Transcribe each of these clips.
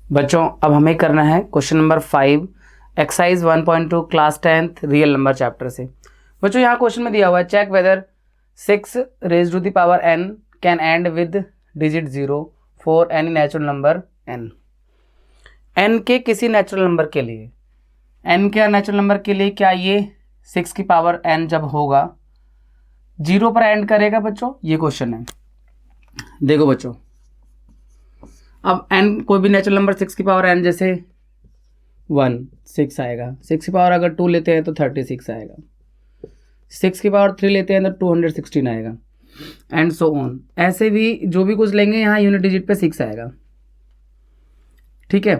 बच्चों अब हमें करना है question number 5 exercise 1.2 class 10th real number chapter से। बच्चों यहाँ क्वेश्चन में दिया हुआ है check whether 6 raise to the power n can end with digit 0 for any natural number n। n के किसी नेचुरल नंबर के लिए, n के नेचुरल नंबर के लिए क्या ये 6 की पावर n जब होगा 0 पर एंड करेगा बच्चों? ये क्वेश्चन है। देखो बच्चों, अब n कोई भी नेचुरल नंबर 6 की पावर n जैसे 1 6 आएगा, 6 की पावर अगर 2 लेते हैं तो 36 आएगा, 6 की पावर 3 लेते हैं तो 216 आएगा, एंड सो ऑन। ऐसे भी जो भी कुछ लेंगे यहाँ यूनिट डिजिट पे 6 आएगा। ठीक है,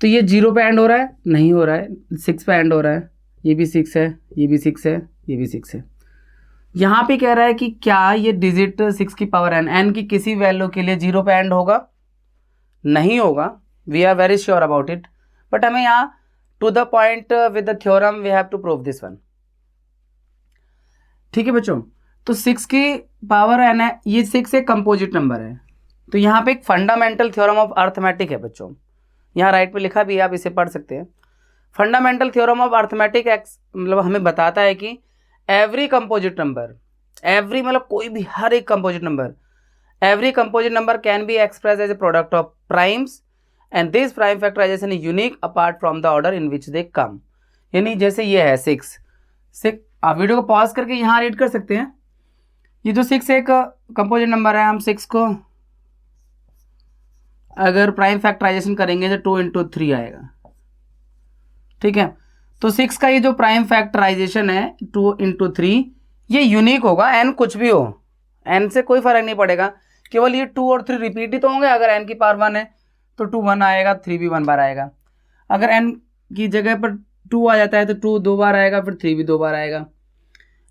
तो ये 0 पे एंड हो रहा है? नहीं हो रहा है, 6 पे एंड हो रहा है। ये भी 6 है, ये भी 6 है, ये भी 6 है। यहाँ पे कह रहा है कि क्या ये डिजिट 6 की पावर n की किसी वैल्यू के लिए 0 पे एंड होगा? नहीं होगा, we are very sure about it. But हमें यहाँ to the point with the theorem we have to prove this one. ठीक है बच्चों, तो 6 की पावर n है, ये 6 एक कंपोजिट नंबर है, तो यहाँ पे एक फंडामेंटल थ्योरम ऑफ अर्थमेटिक है बच्चों। यहाँ राइट पे लिखा भी है, आप इसे पढ़ सकते हैं। फंडामेंटल थ्योरम ऑफ अर्थमेटिक मतलब हमें बताता है कि एवरी कंपोजिट नंबर, एवरी मतलब कोई भी, हर एक composite number, every composite number can be expressed as a product of primes and this prime factorization is unique apart from the order in which they come। यानी जैसे ये है 6, आप video को पॉज करके यहाँ रीड कर सकते हैं। ये जो 6 एक कंपोजिट नंबर है, हम 6 को अगर प्राइम फैक्टराइजेशन करेंगे तो 2 into 3 आएगा। ठीक है, तो 6 का ये जो प्राइम फैक्टराइजेशन है 2 into 3, ये यूनिक होगा। n कुछ भी हो, n से कोई फर्क नहीं पड़ेगा, केवल ये 2 और 3 रिपीट ही तो होंगे। अगर n की पावर 1 है तो 2 1 आएगा, 3 भी 1 बार आएगा। अगर n की जगह पर 2 आ जाता है तो 2 2 बार आएगा, फिर 3 भी 2 बार आएगा।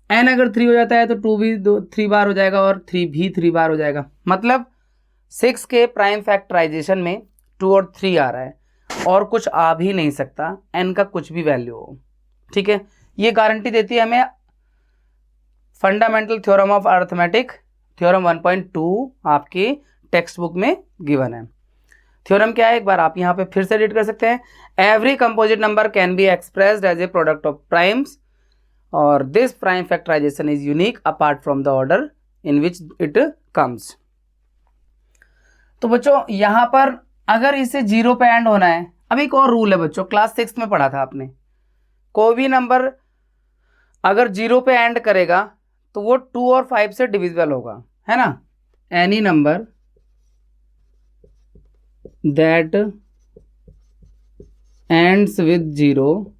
n अगर 3 हो जाता है तो 2 भी 3 बार हो जाएगा और 3 भी 3 बार हो जाएगा। मतलब 6 के प्राइम फैक्टराइजेशन में 2 और 3 आ रहा है और कुछ आ भी नहीं सकता, n का कुछ भी वैल्यू हो। ठीक है, ये गारंटी देती है हमें fundamental theorem of arithmetic, theorem 1.2 आपकी टेक्स्ट बुक में गिवन है। थ्योरम क्या है, एक बार आप यहाँ पे फिर से रीड कर सकते हैं। Every composite number can be expressed as a product of primes और this prime factorisation is unique apart from the order in which it comes. तो बच्चों यहाँ पर अगर इसे 0 पे एंड होना है, अब एक और रूल है बच्चों, क्लास 6 में पढ़ा था आपने, कोई भी नंबर अगर 0 पे एंड करेगा तो वो 2 और 5 से डिविजिबल होगा, है ना। Any number that ends with 0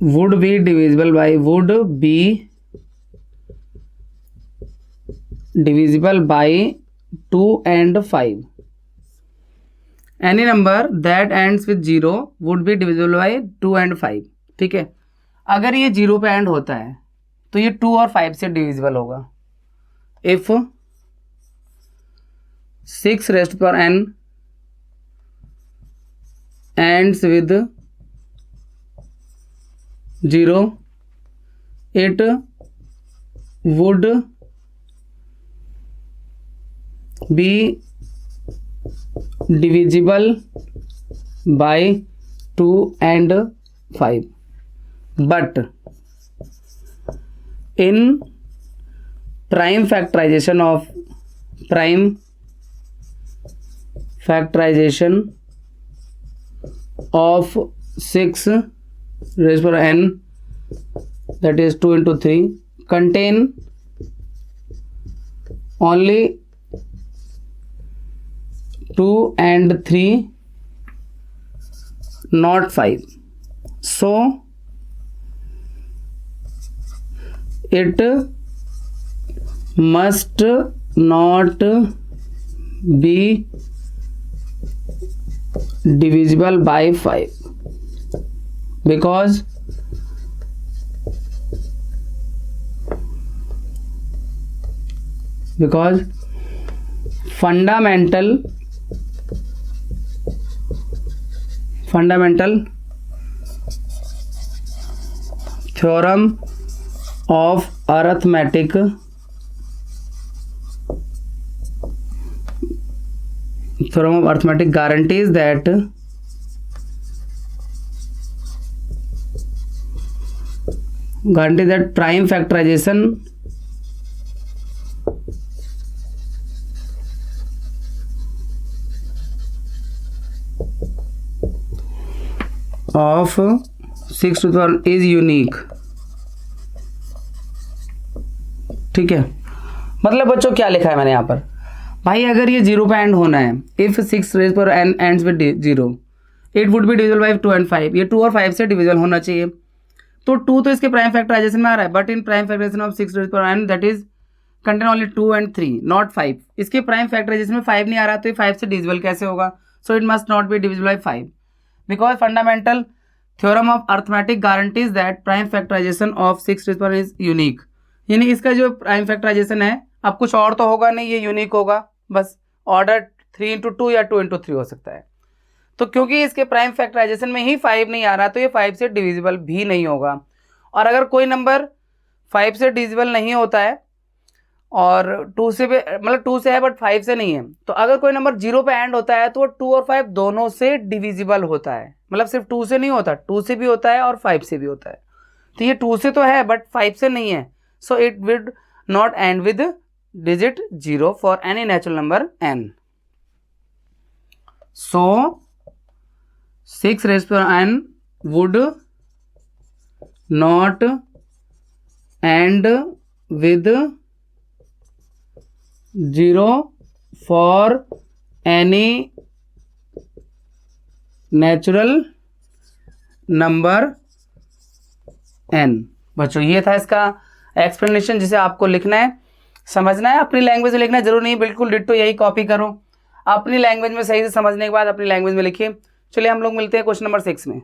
would be divisible by 2 and 5। Any number that ends with 0 would be divisible by 2 and 5। ठीक है, अगर ये 0 पे एंड होता है तो ये 2 और 5 से डिविजिबल होगा। इफ 6 रेस्ट पर n ends with 0 it would be divisible by 2 and 5, but in prime factorization of 6 raised to n, that is 2 into 3, contain only 2 and 3 not 5, so it must not be divisible by 5 because fundamental theorem of arithmetic theorem of arithmetic guarantees that prime factorization of 6 to the power is unique. ठीक है, मतलब बच्चों क्या लिखा है मैंने यहाँ पर, भाई अगर ये 0 पे एंड होना है, इफ 6 रेज पर n ends with 0 it would be divisible bye 2 and 5, ये 2 और 5 से डिविजिबल होना चाहिए। तो 2 तो इसके प्राइम फैक्टराइजेशन में आ रहा है, but in prime factorization of 6 raise पर n that is contain only 2 and 3 not 5। इसके प्राइम फैक्टराइजेशन में 5 नहीं आ रहा, तो ये 5 से डिविजिबल कैसे होगा? So it must not be divisible by 5 because fundamental theorem of arithmetic guarantees that prime factorization of 6 raise पर इज यूनिक। यानी इसका जो प्राइम फैक्टराइजेशन है, अब कुछ और तो होगा नहीं, ये यूनिक होगा, बस ऑर्डर 3 into 2 या 2 into 3 हो सकता है। तो क्योंकि इसके प्राइम फैक्टराइजेशन में ही 5 नहीं आ रहा, तो ये 5 से डिविजिबल भी नहीं होगा। और अगर कोई नंबर 5 से डिविजिबल नहीं होता है और 2 से भी, मतलब 2 से है बट 5 से नहीं है, तो अगर कोई नंबर 0 पे एंड होता है तो वो 2 और 5 दोनों से डिविजिबल होता है। मतलब सिर्फ 2 से नहीं होता, 2 से भी होता है और 5 से भी होता है। तो ये 2 से तो है बट 5 से नहीं है, so it would not end with digit 0 for any natural number n. So 6 raised to n would not end with 0 for any natural number n। बच्चों ये था इसका एक्सप्लेनेशन, जिसे आपको लिखना है, समझना है, अपनी लैंग्वेज में लिखना है, जरूर नहीं बिल्कुल डिट्टो यही कॉपी करो, अपनी लैंग्वेज में सही से समझने के बाद अपनी लैंग्वेज में लिखिए। चलिए हम लोग मिलते हैं क्वेश्चन नंबर 6 में।